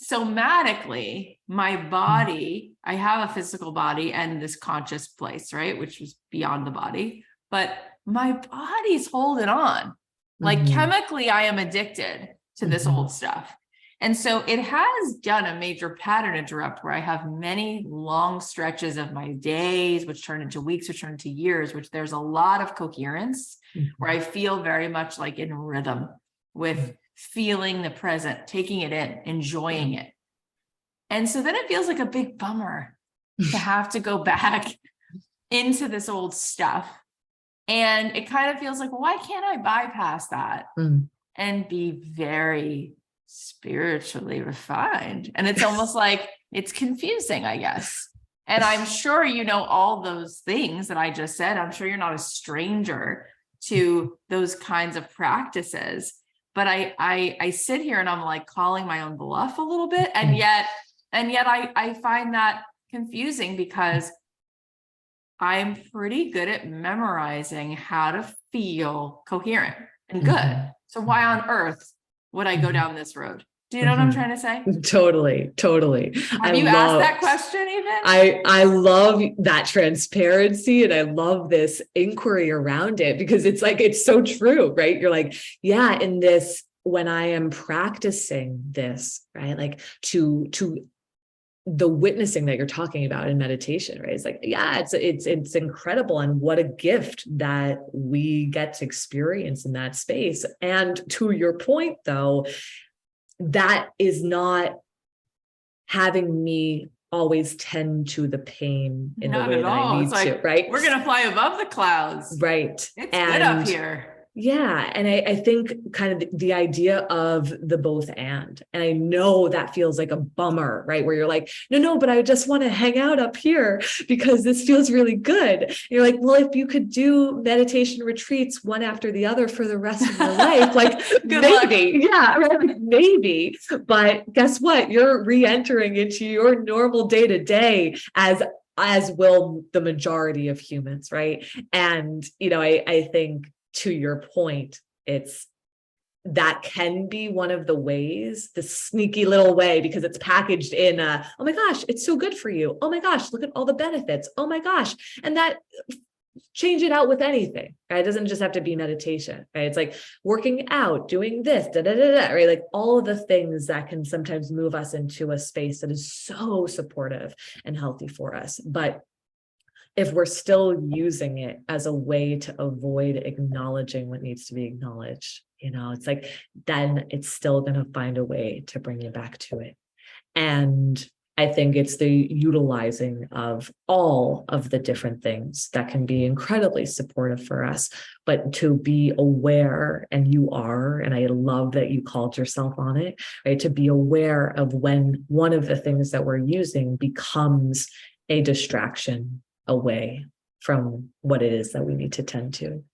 A: somatically, my body, I have a physical body and this conscious place, right? Which is beyond the body, but my body's holding on. Like chemically, I am addicted to this old stuff. And so it has done a major pattern interrupt where I have many long stretches of my days, which turn into weeks, which turn into years, which there's a lot of coherence, where I feel very much like in rhythm with feeling the present, taking it in, enjoying it. And so then it feels like a big bummer to have to go back into this old stuff. And it kind of feels like, well, why can't I bypass that and be very spiritually refined? And it's almost like it's confusing, I guess. And I'm sure you know all those things that I just said. I'm sure you're not a stranger to those kinds of practices. But I sit here and I'm like calling my own bluff a little bit. And yet I find that confusing, because I'm pretty good at memorizing how to feel coherent and good. So why on earth would I go down this road? Do you know what I'm trying to say?
B: Totally.
A: Have you asked that question even?
B: I love that transparency, and I love this inquiry around it, because it's like, it's so true, right? You're like, yeah, in this, when I am practicing this, right? Like to the witnessing that you're talking about in meditation, right? It's like, yeah, it's incredible. And what a gift that we get to experience in that space. And to your point, though, that is not having me always tend to the pain in the way that I need to, right?
A: We're going to fly above the clouds.
B: Right.
A: It's good up here.
B: Yeah. And I think kind of the idea of the both and I know that feels like a bummer, right? Where you're like, no, but I just want to hang out up here because this feels really good. And you're like, well, if you could do meditation retreats one after the other for the rest of your life, like maybe, yeah, right? Maybe. But guess what? You're re-entering into your normal day-to-day as will the majority of humans, right? And, I think, to your point, it's that can be one of the ways, the sneaky little way, because it's packaged in oh my gosh, it's so good for you. Oh my gosh, look at all the benefits. Oh my gosh. And that, change it out with anything, right? It doesn't just have to be meditation, right? It's like working out, doing this, right? Like all of the things that can sometimes move us into a space that is so supportive and healthy for us. But if we're still using it as a way to avoid acknowledging what needs to be acknowledged, it's like, then it's still going to find a way to bring you back to it. And I think it's the utilizing of all of the different things that can be incredibly supportive for us, but to be aware, and you are, and I love that you called yourself on it, right? To be aware of when one of the things that we're using becomes a distraction away from what it is that we need to tend to.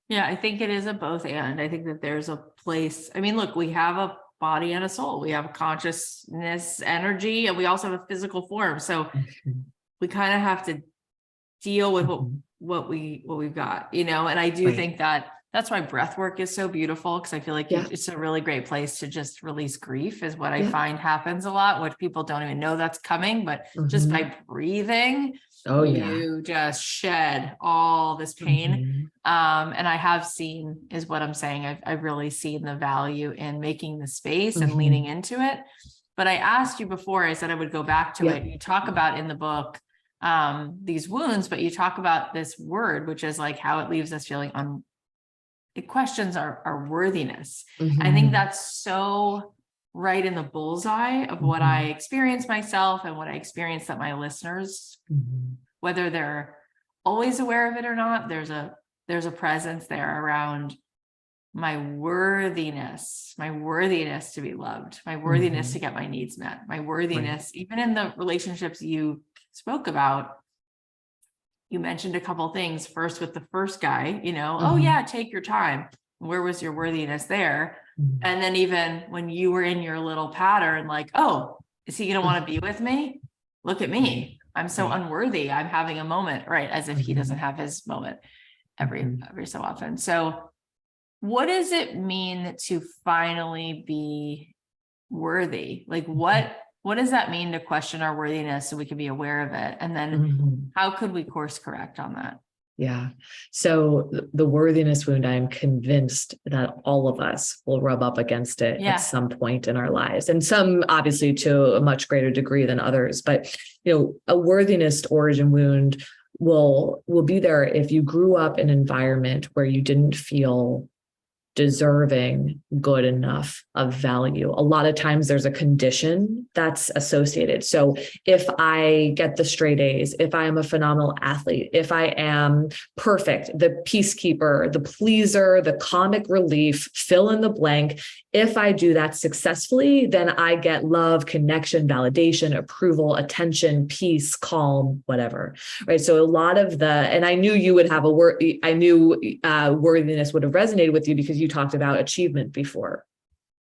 A: Yeah, I think it is a both and. I think that there's a place. I mean, look, we have a body and a soul. We have consciousness, energy, and we also have a physical form. So we kind of have to deal with what we've got, and I do think that that's why breath work is so beautiful, because I feel like it's a really great place to just release grief, is what I find happens a lot, which people don't even know that's coming, but just by breathing, you just shed all this pain. And I have seen, is what I'm saying, I've really seen the value in making the space and leaning into it. But I asked you before, I said I would go back to it. You talk about in the book these wounds, but you talk about this word, which is like how it leaves us feeling it questions our worthiness. I think that's so right in the bullseye of what I experience myself and what I experience that my listeners, whether they're always aware of it or not, there's a presence there around my worthiness to be loved, my worthiness to get my needs met, my worthiness, even in the relationships you spoke about. You mentioned a couple things, first with the first guy, oh yeah, take your time. Where was your worthiness there? And then even when you were in your little pattern, like, oh, is he going to want to be with me? Look at me. I'm so unworthy. I'm having a moment, right? As if he doesn't have his moment every so often. So what does it mean to finally be worthy? Like what does that mean to question our worthiness so we can be aware of it? And then how could we course correct on that?
B: Yeah. So the worthiness wound, I'm convinced that all of us will rub up against it at some point in our lives, and some obviously to a much greater degree than others. But, a worthiness origin wound will be there if you grew up in an environment where you didn't feel deserving, good enough, of value. A lot of times there's a condition that's associated. So if I get the straight A's, if I am a phenomenal athlete, if I am perfect, the peacekeeper, the pleaser, the comic relief, fill in the blank, if I do that successfully, then I get love, connection, validation, approval, attention, peace, calm, whatever. Right. So a lot of and I knew you would have worthiness would have resonated with you because you talked about achievement before.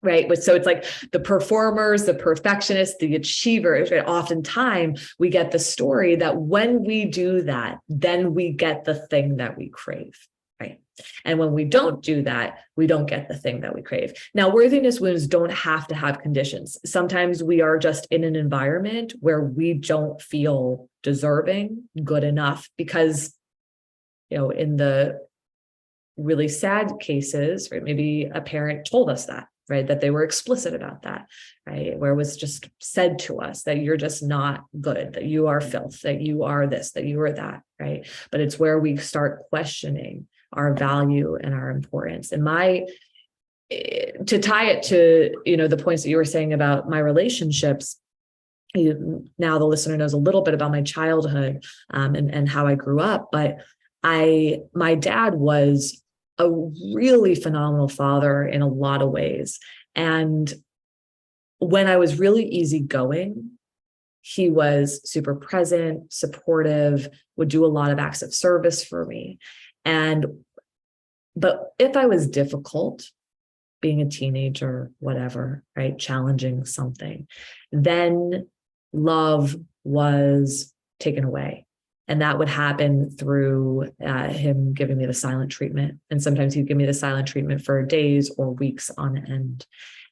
B: Right. But so it's like the performers, the perfectionists, the achievers, right? Oftentimes we get the story that when we do that, then we get the thing that we crave. Right. And when we don't do that, we don't get the thing that we crave. Now, worthiness wounds don't have to have conditions. Sometimes we are just in an environment where we don't feel deserving, good enough, because, in the really sad cases, right, maybe a parent told us that, right, that they were explicit about that, right, where it was just said to us that you're just not good, that you are filth, that you are this, that you are that, right? But it's where we start questioning our value and our importance. And to tie it to, the points that you were saying about my relationships, now the listener knows a little bit about my childhood and how I grew up, but my dad was a really phenomenal father in a lot of ways. And when I was really easygoing, he was super present, supportive, would do a lot of acts of service for me. But if I was difficult, being a teenager, whatever, right, challenging something, then love was taken away. And that would happen through him giving me the silent treatment. And sometimes he'd give me the silent treatment for days or weeks on end.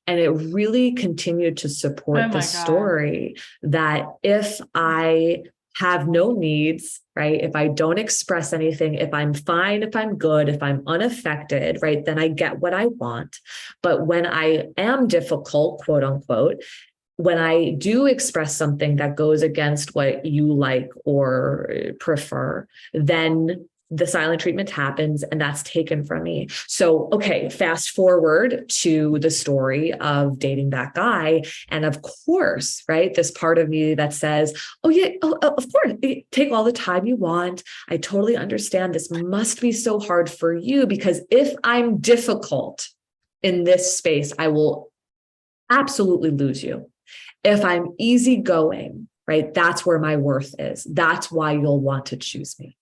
B: And it really continued to support the story that if I have no needs, right? If I don't express anything, if I'm fine, if I'm good, if I'm unaffected, right, then I get what I want. But when I am difficult, quote unquote, when I do express something that goes against what you like or prefer, then the silent treatment happens and that's taken from me. So, okay, fast forward to the story of dating that guy. And of course, right, this part of me that says, oh yeah, of course, take all the time you want. I totally understand this must be so hard for you because if I'm difficult in this space, I will absolutely lose you. If I'm easygoing, right, that's where my worth is. That's why you'll want to choose me.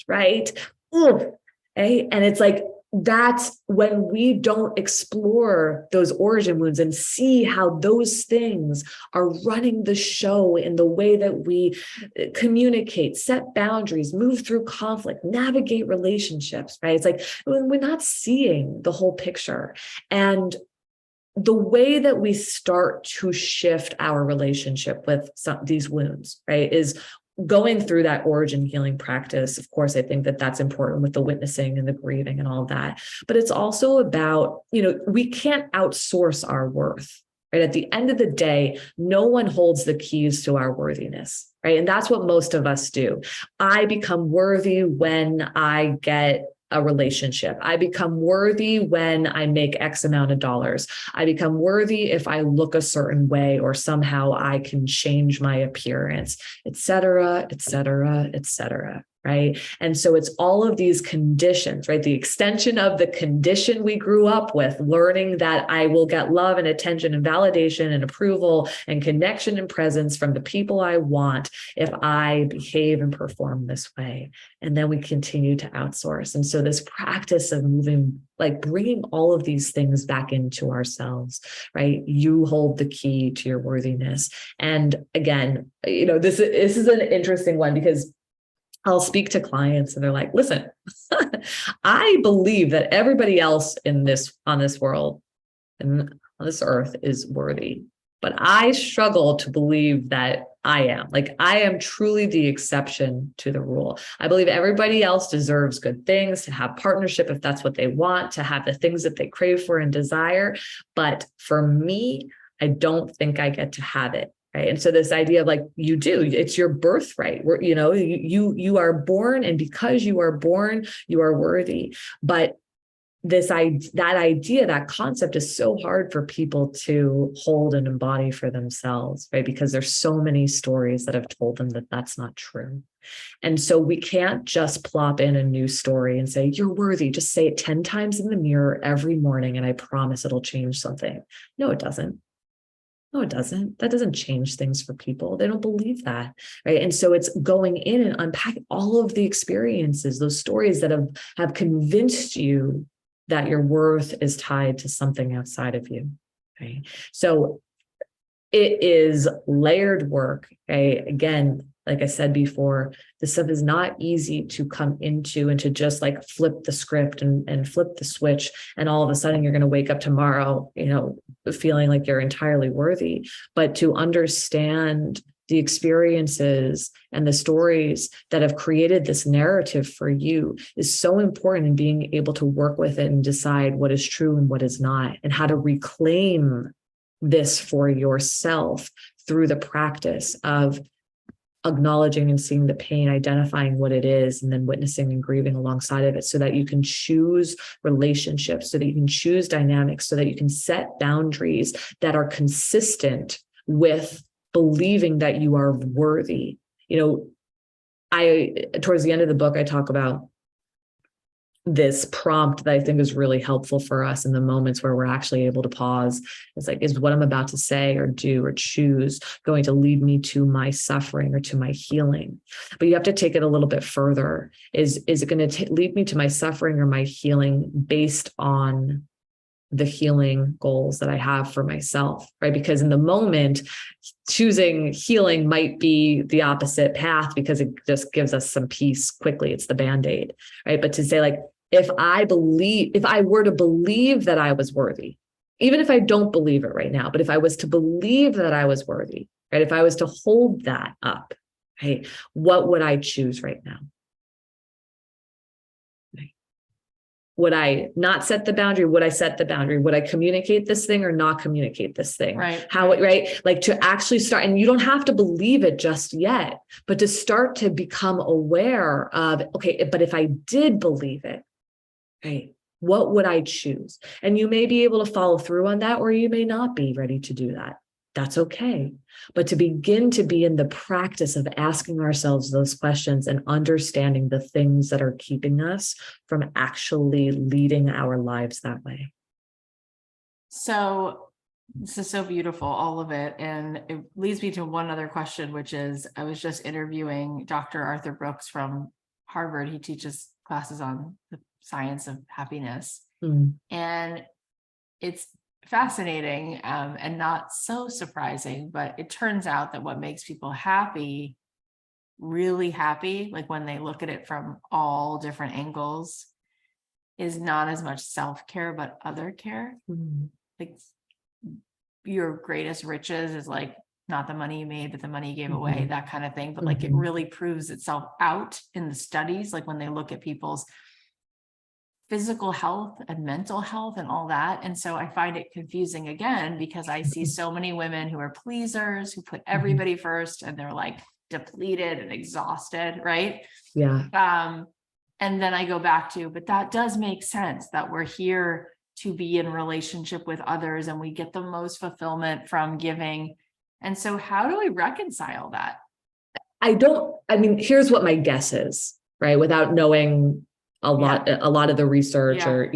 B: Right? Okay? And it's like, that's when we don't explore those origin wounds and see how those things are running the show in the way that we communicate, set boundaries, move through conflict, navigate relationships, right? It's like we're not seeing the whole picture. And the way that we start to shift our relationship with these wounds, right, is going through that origin healing practice. Of course, I think that that's important with the witnessing and the grieving and all of that. But it's also about, we can't outsource our worth, right? At the end of the day, no one holds the keys to our worthiness, right? And that's what most of us do. I become worthy when I get a relationship. I become worthy when I make X amount of dollars. I become worthy if I look a certain way or somehow I can change my appearance, et cetera, et cetera, et cetera. Right. And so it's all of these conditions, right? The extension of the condition we grew up with, learning that I will get love and attention and validation and approval and connection and presence from the people I want if I behave and perform this way. And then we continue to outsource. And so this practice of moving, like bringing all of these things back into ourselves, right? You hold the key to your worthiness. And again, this is an interesting one because I'll speak to clients and they're like, listen, I believe that everybody else on this world and on this earth is worthy, but I struggle to believe that I am. Like, I am truly the exception to the rule. I believe everybody else deserves good things, to have partnership if that's what they want, to have the things that they crave for and desire. But for me, I don't think I get to have it. Right. And so this idea of like, you do, it's your birthright. You are born, and because you are born, you are worthy. But that concept is so hard for people to hold and embody for themselves, right? Because there's so many stories that have told them that that's not true. And so we can't just plop in a new story and say, you're worthy. Just say it 10 times in the mirror every morning, and I promise it'll change something. No, it doesn't. No, it doesn't. That doesn't change things for people. They don't believe that, right? And so it's going in and unpacking all of the experiences, those stories that have convinced you that your worth is tied to something outside of you, right? So it is layered work, okay? Again, like I said before, this stuff is not easy to come into and to just like flip the script and flip the switch. And all of a sudden you're going to wake up tomorrow, feeling like you're entirely worthy. But to understand the experiences and the stories that have created this narrative for you is so important in being able to work with it and decide what is true and what is not, and how to reclaim this for yourself through the practice of acknowledging and seeing the pain, identifying what it is, and then witnessing and grieving alongside of it, so that you can choose relationships, so that you can choose dynamics, so that you can set boundaries that are consistent with believing that you are worthy. Towards the end of the book, I talk about this prompt that I think is really helpful for us in the moments where we're actually able to pause. It's like, is what I'm about to say or do or choose going to lead me to my suffering or to my healing? But you have to take it a little bit further. Is it going to lead me to my suffering or my healing based on the healing goals that I have for myself, right? Because in the moment, choosing healing might be the opposite path because it just gives us some peace quickly. It's the Band-Aid, right? But to say like, if I were to believe that I was worthy, even if I don't believe it right now, but if I was to believe that I was worthy, right? If I was to hold that up, right? What would I choose right now? Would I not set the boundary? Would I set the boundary? Would I communicate this thing or not communicate this thing?
A: Right.
B: Right? Like to actually start, and you don't have to believe it just yet, but to start to become aware of, okay, but if I did believe it, right, what would I choose? And you may be able to follow through on that, or you may not be ready to do that. That's okay. But to begin to be in the practice of asking ourselves those questions and understanding the things that are keeping us from actually leading our lives that way.
A: So this is so beautiful, all of it. And it leads me to one other question, which is, I was just interviewing Dr. Arthur Brooks from Harvard. He teaches classes on the science of happiness. And it's fascinating and not so surprising, but it turns out that what makes people happy, really happy, like when they look at it from all different angles, is not as much self-care, but other care. Like your greatest riches is like not the money you made, but the money you gave away, that kind of thing. But like it really proves itself out in the studies, like when they look at people's physical health and mental health and all that. And so I find it confusing again, because I see so many women who are pleasers, who put everybody first, and they're like depleted and exhausted, right?
B: Yeah.
A: And then I go back to, but that does make sense that we're here to be in relationship with others and we get the most fulfillment from giving. And so how do we reconcile that?
B: I mean, here's what my guess is, right? Without knowing a lot of the research or,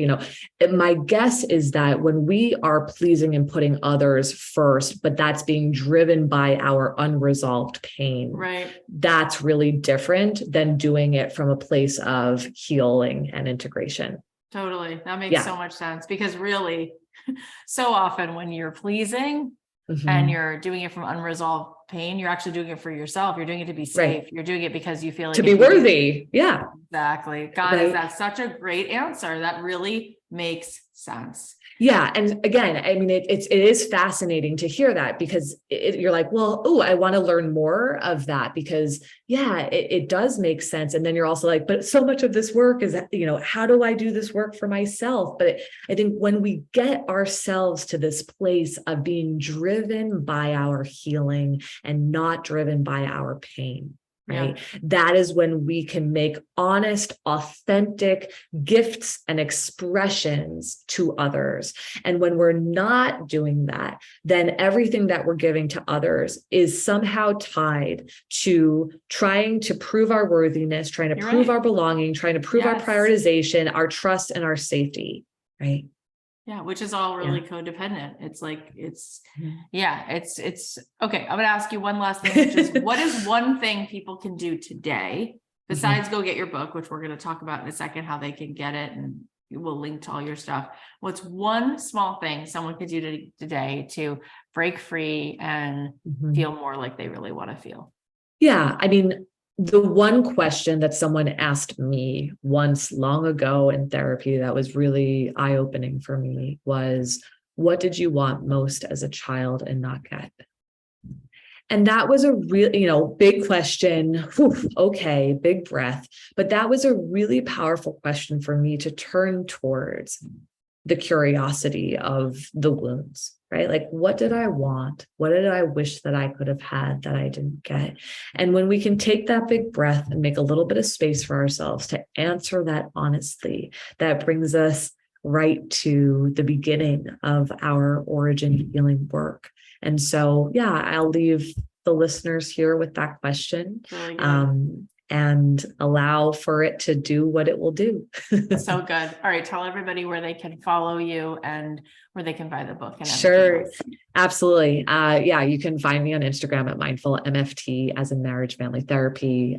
B: my guess is that when we are pleasing and putting others first, but that's being driven by our unresolved pain,
A: right?
B: That's really different than doing it from a place of healing and integration.
A: Totally. That makes so much sense, because really so often when you're pleasing and you're doing it from unresolved pain, you're actually doing it for yourself. You're doing it to be safe. Right. You're doing it because you feel like
B: to be worthy. Yeah,
A: exactly. God, is that such a great answer? That really makes sense.
B: Yeah. And again, I mean, it is fascinating to hear that, because you're like, well, oh, I want to learn more of that, because it does make sense. And then you're also like, but so much of this work is, how do I do this work for myself? But I think when we get ourselves to this place of being driven by our healing and not driven by our pain, right? Yeah. That is when we can make honest, authentic gifts and expressions to others. And when we're not doing that, then everything that we're giving to others is somehow tied to trying to prove our worthiness, trying to prove our belonging, trying to prove our prioritization, our trust, and our safety, right? Yeah,
A: which is all really codependent. It's like, it's okay. I'm going to ask you one last thing, which is what is one thing people can do today besides go get your book, which we're going to talk about in a second, how they can get it, and we'll link to all your stuff. What's one small thing someone could do today to break free and feel more like they really want to feel?
B: Yeah. I mean, the one question that someone asked me once long ago in therapy that was really eye-opening for me was, what did you want most as a child and not get? And that was a real, big question. Whew, okay, big breath. But that was a really powerful question for me to turn towards the curiosity of the wounds, right? Like, what did I want? What did I wish that I could have had that I didn't get? And when we can take that big breath and make a little bit of space for ourselves to answer that honestly, that brings us right to the beginning of our origin healing work. And so, I'll leave the listeners here with that question. And allow for it to do what it will do.
A: So good. All right. Tell everybody where they can follow you and where they can buy the book and everything
B: Sure.
A: else.
B: Absolutely. Yeah, you can find me on Instagram at Mindful MFT, as in marriage family therapy.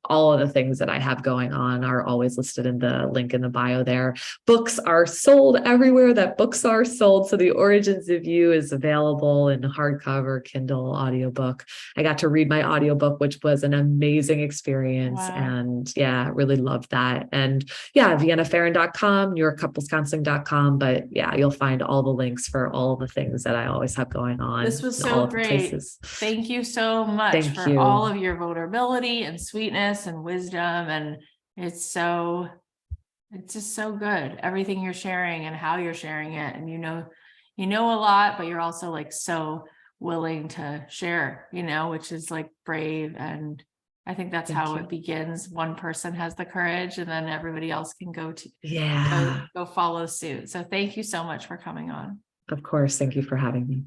B: All of the things that I have going on are always listed in the link in the bio there. Books are sold everywhere that books are sold. So The Origins of You is available in hardcover, Kindle, audiobook. I got to read my audiobook, which was an amazing experience.
A: Wow.
B: And yeah, really loved that. And yeah, ViennaPharaon.com, NewYorkCouplesCounseling.com. But yeah, you'll find all the links for all the things that I always have going on.
A: This was
B: in all
A: so
B: of the
A: great.
B: places.
A: Thank you so much
B: Thank
A: for
B: you.
A: all of your vulnerability and sweetness and wisdom. And it's just so good. Everything you're sharing and how you're sharing it. And you know a lot, but you're also like so willing to share, which is like brave. And I think that's
B: Thank
A: how
B: you.
A: it begins. One person has the courage and then everybody else can go
B: Yeah,
A: follow suit. So thank you so much for coming on.
B: of course. Thank you for having me.